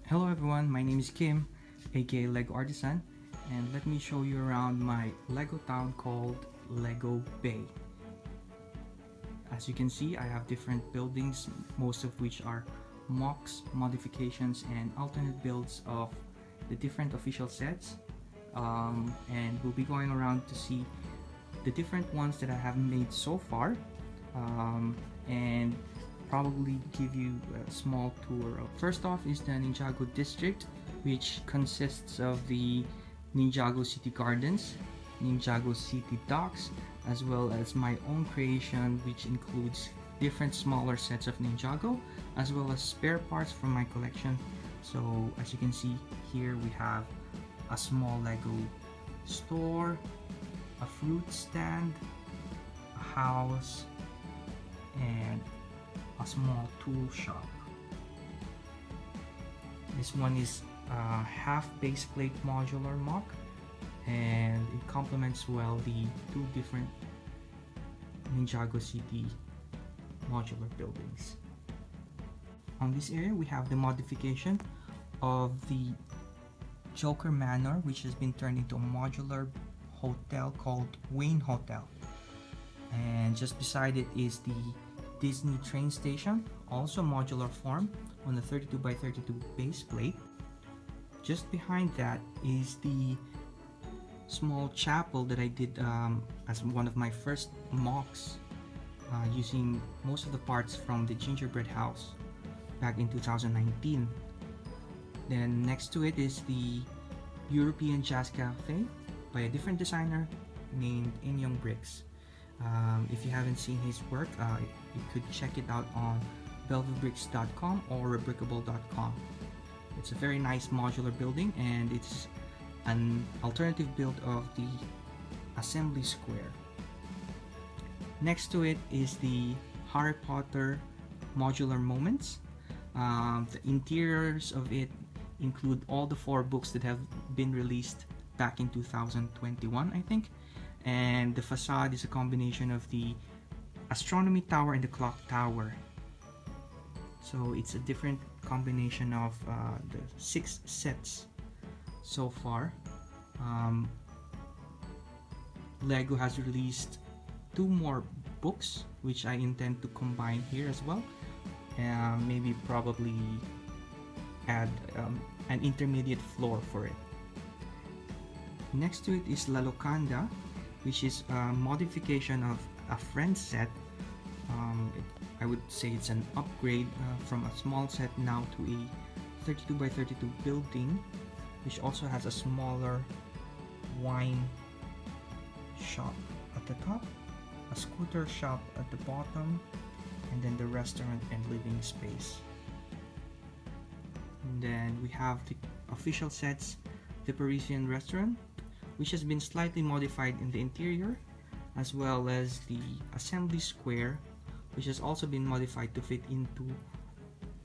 Hello everyone, my name is Kim, aka Lego Artisan, and let me show you around my Lego town called Lego Bay. As you can see, I have different buildings, most of which are MOCs, modifications, and alternate builds of the different official sets. And we'll be going around to see the different ones that I have made so far, and probably give you a small tour. First off is the Ninjago district, which consists of the Ninjago City Gardens, Ninjago City Docks, as well as my own creation, which includes different smaller sets of Ninjago, as well as spare parts from my collection. So as you can see here, we have a small Lego store, a fruit stand, a house, and a small tool shop. This one is a half base plate modular MOC, and it complements well the two different Ninjago City modular buildings. On this area we have the modification of the Joker Manor, which has been turned into a modular hotel called Wayne Hotel, and just beside it is the Disney train station, also modular form on the 32 by 32 base plate. Just behind that is the small chapel that I did as one of my first MOCs, using most of the parts from the gingerbread house back in 2019. Then next to it is the European Jazz Cafe by a different designer named Inyong Bricks. If you haven't seen his work, you could check it out on belvabricks.com or rebrickable.com. It's a very nice modular building, and it's an alternative build of the assembly square. Next to it is the Harry Potter modular moments. The interiors of it include all the 4 books that have been released back in 2021, I think. And the facade is a combination of the astronomy tower and the clock tower. So it's a different combination of the 6 sets so far. Lego has released 2 more books, which I intend to combine here as well. Maybe probably add an intermediate floor for it. Next to it is La Locanda, which is a modification of a friend set. I would say it's an upgrade from a small set now to a 32 by 32 building, which also has a smaller wine shop at the top, a scooter shop at the bottom, and then the restaurant and living space. And then we have the official sets, the Parisian restaurant, which has been slightly modified in the interior, as well as the assembly square, which has also been modified to fit into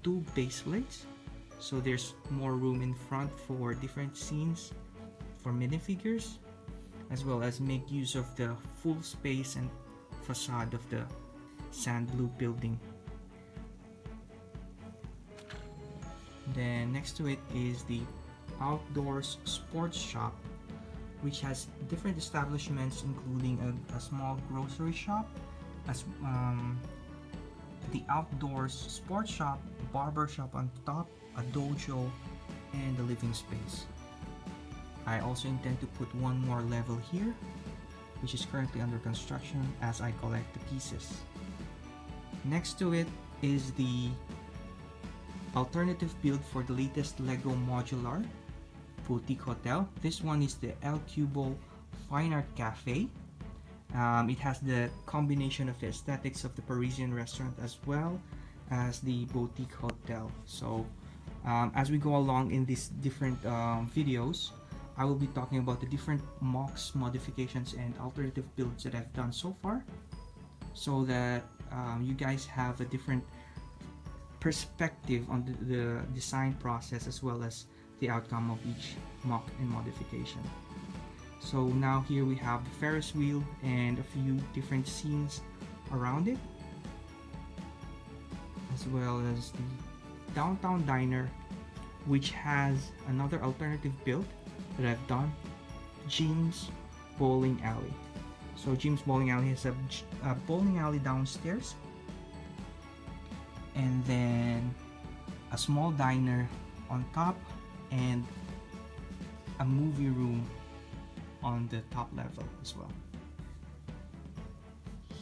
2 base plates. So there's more room in front for different scenes for minifigures, as well as make use of the full space and facade of the sand blue building. Then next to it is the outdoors sports shop, which has different establishments, including a small grocery shop, as the outdoors sports shop, barber shop on top, a dojo, and a living space. I also intend to put one more level here, which is currently under construction as I collect the pieces. Next to it is the alternative build for the latest Lego Modular Boutique Hotel. This one is the El Cubo Fine Art Cafe. It has the combination of the aesthetics of the Parisian restaurant as well as the boutique hotel. So as we go along in these different videos, I will be talking about the different MOCs, modifications, and alternative builds that I've done so far, so that you guys have a different perspective on the design process as well as the outcome of each MOC and modification. So now here we have the Ferris wheel and a few different scenes around it, as well as the downtown diner which has another alternative build that I've done, Jim's Bowling Alley. So Jim's Bowling Alley has a bowling alley downstairs, and then a small diner on top, and a movie room on the top level as well.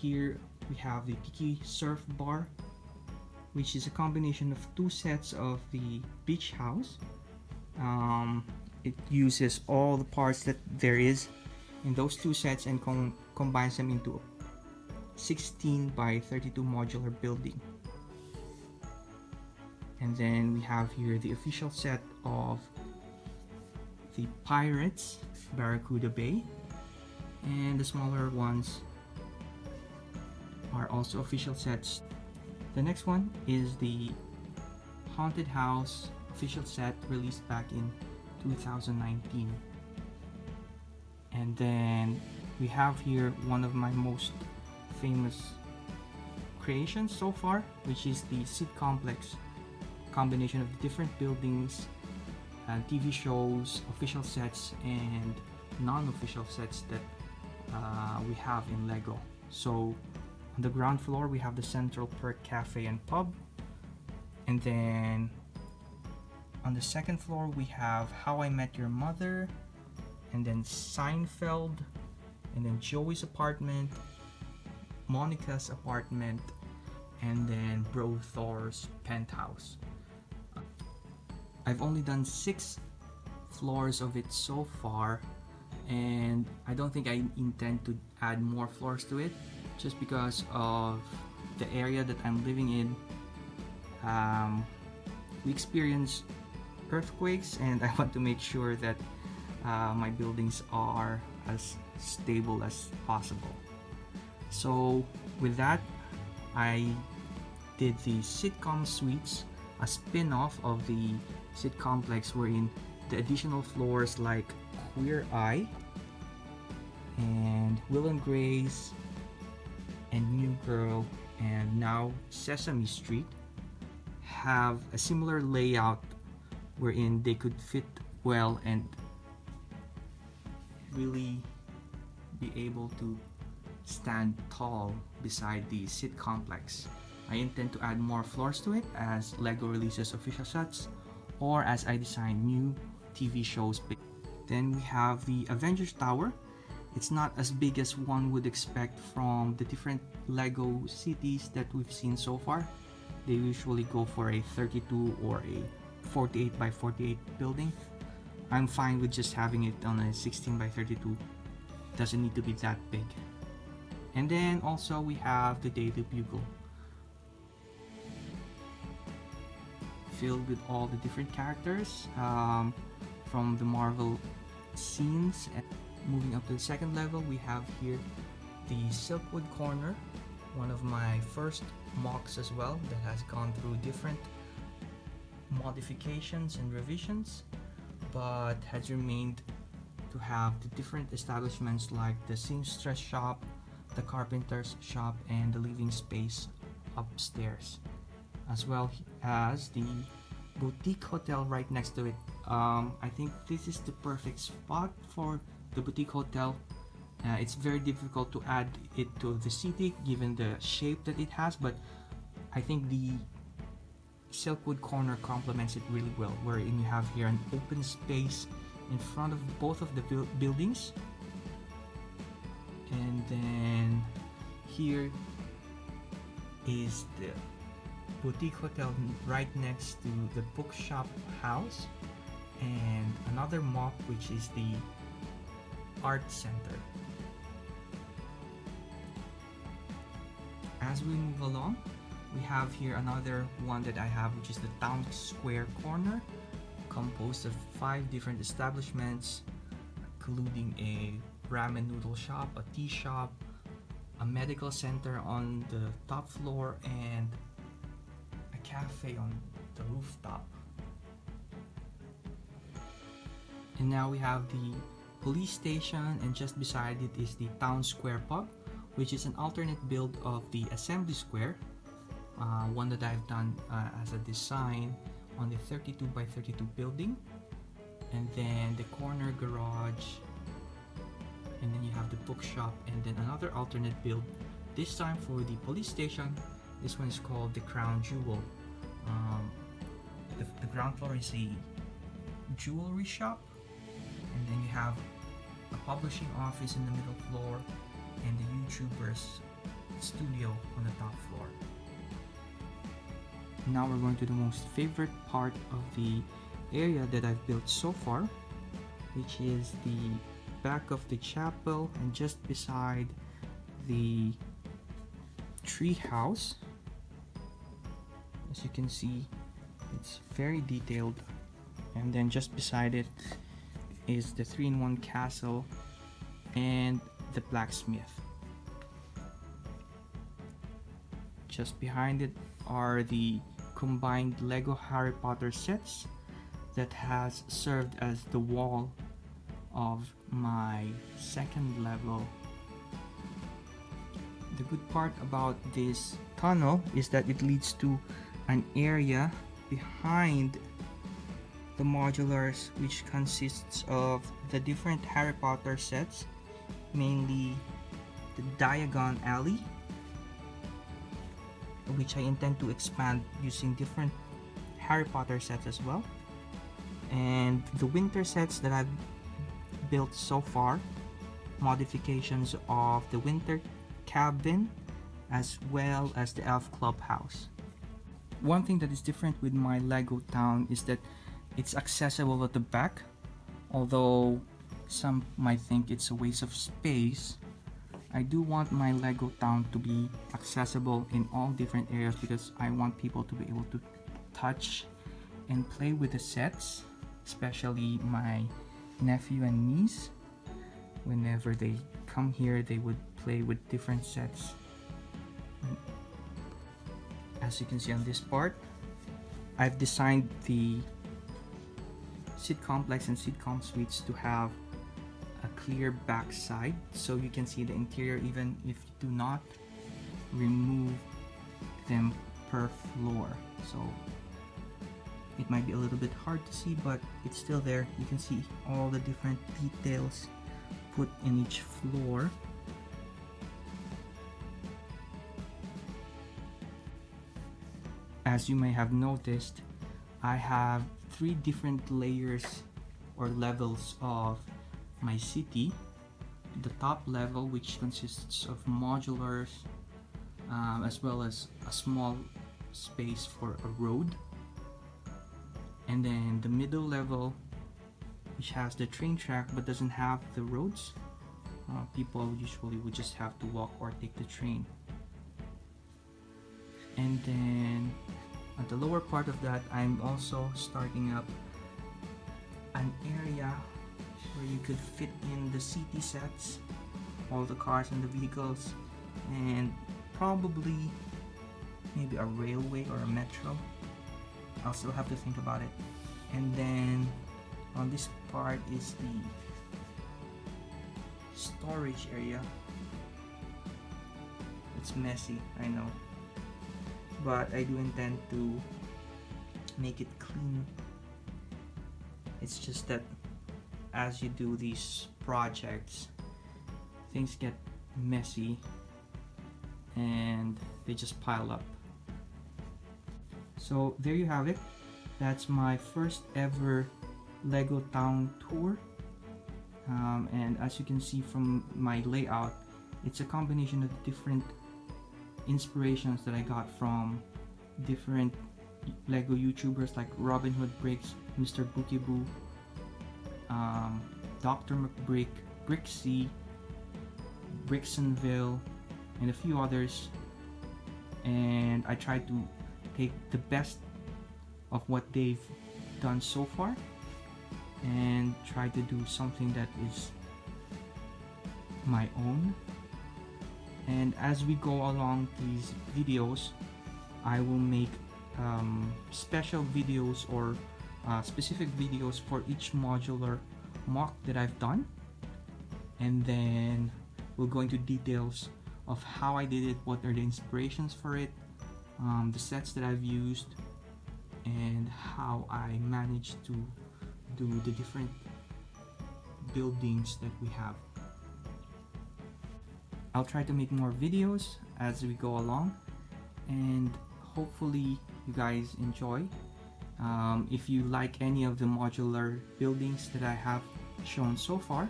Here we have the Tiki Surf Bar, which is a combination of two sets of the beach house. It uses all the parts that there is in those two sets and combines them into a 16 by 32 modular building. And then we have here the official set of the Pirates Barracuda Bay, and the smaller ones are also official sets. The next one is the Haunted House official set, released back in 2019. And then we have here one of my most famous creations so far, which is the Sitcomplex, combination of different buildings, TV shows, official sets, and non-official sets that we have in Lego. So on the ground floor we have the Central Perk Cafe and Pub, and then on the second floor we have How I Met Your Mother, and then Seinfeld, and then Joey's apartment, Monica's apartment, and then Bro Thor's penthouse. I've only done 6 floors of it so far, and I don't think I intend to add more floors to it, just because of the area that I'm living in. We experience earthquakes, and I want to make sure that my buildings are as stable as possible. So with that, I did the Sitcom Suites, a spin-off of the Sitcomplex, wherein the additional floors like Queer Eye and Will and Grace and New Girl and now Sesame Street have a similar layout, wherein they could fit well and really be able to stand tall beside the Sitcomplex. I intend to add more floors to it as Lego releases official sets, or as I design new TV shows. Then we have the Avengers Tower. It's not as big as one would expect from the different Lego cities that we've seen so far. They usually go for a 32 or a 48 by 48 building. I'm fine with just having it on a 16 by 32. Doesn't need to be that big. And then also we have the Daily Bugle, filled with all the different characters from the Marvel scenes. And moving up to the second level, we have here the Silkwood corner, one of my first MOCs as well, that has gone through different modifications and revisions, but has remained to have the different establishments like the seamstress shop, the carpenter's shop, and the living space upstairs, as well as the boutique hotel right next to it. I think this is the perfect spot for the boutique hotel. It's very difficult to add it to the city given the shape that it has, but I think the Silkwood corner complements it really well, wherein you have here an open space in front of both of the buildings, and then here is the boutique hotel right next to the bookshop house, and another MOC, which is the art center. As we move along, we have here another one that I have, which is the town square corner, composed of 5 different establishments, including a ramen noodle shop, a tea shop, a medical center on the top floor, and a cafe on the rooftop. And now we have the police station, and just beside it is the town square pub, which is an alternate build of the assembly square, one that I've done as a design on the 32 by 32 building, and then the corner garage, and then you have the bookshop, and then another alternate build, this time for the police station. This one is called the Crown Jewel. The ground floor is a jewelry shop, and then you have a publishing office in the middle floor, and the YouTuber's studio on the top floor. Now we're going to the most favorite part of the area that I've built so far, which is the back of the chapel and just beside the tree house. As you can see, it's very detailed, and then just beside it is the 3-in-1 castle and the blacksmith. Just behind it are the combined Lego Harry Potter sets that has served as the wall of my second level. The good part about this tunnel is that it leads to an area behind the modulars, which consists of the different Harry Potter sets, mainly the Diagon Alley, which I intend to expand using different Harry Potter sets as well, and the winter sets that I've built so far, modifications of the winter cabin as well as the elf clubhouse. One thing that is different with my Lego town is that it's accessible at the back, although some might think it's a waste of space. I do want my Lego town to be accessible in all different areas because I want people to be able to touch and play with the sets, especially my nephew and niece. Whenever they come here, they would play with different sets. As you can see on this part, I've designed the Sitcomplex and Sitcom suites to have a clear backside, so you can see the interior even if you do not remove them per floor. So it might be a little bit hard to see, but it's still there. You can see all the different details put in each floor. As you may have noticed, I have 3 different layers or levels of my city. The top level, which consists of modulars, as well as a small space for a road, and then the middle level, which has the train track but doesn't have the roads. People usually would just have to walk or take the train. And then at the lower part of that, I'm also starting up an area where you could fit in the city sets, all the cars and the vehicles, and probably maybe a railway or a metro. I'll still have to think about it. And then on this part is the storage area. It's messy, I know, but I do intend to make it clean. It's just that as you do these projects, things get messy and they just pile up. So there you have it. That's my first ever Lego town tour, and as you can see from my layout, it's a combination of different inspirations that I got from different Lego YouTubers like Robin Hood Bricks, Mr. Bookyboo, Dr. McBrick, Brixie, Brixonville, and a few others. And I tried to take the best of what they've done so far and try to do something that is my own. And as we go along these videos, I will make special videos or specific videos for each modular mock that I've done, and then we'll go into details of how I did it, what are the inspirations for it, the sets that I've used, and how I managed to do the different buildings that we have. I'll try to make more videos as we go along, and hopefully you guys enjoy. If you like any of the modular buildings that I have shown so far,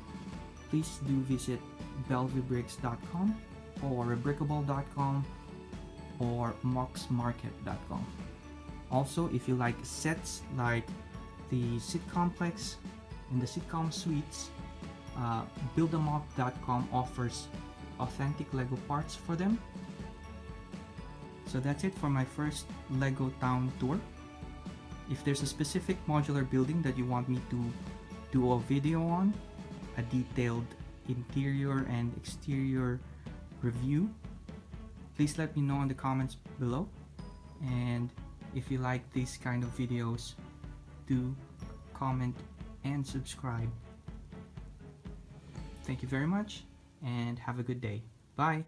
please do visit bellevuebricks.com or brickable.com or mocsmarket.com. Also, if you like sets like the Sitcomplex and the Sitcom suites, buildamock.com offers authentic Lego parts for them. So that's it for my first Lego town tour. If there's a specific modular building that you want me to do a video on, a detailed interior and exterior review, please let me know in the comments below. And if you like these kind of videos, do comment and subscribe. Thank you very much and have a good day. Bye.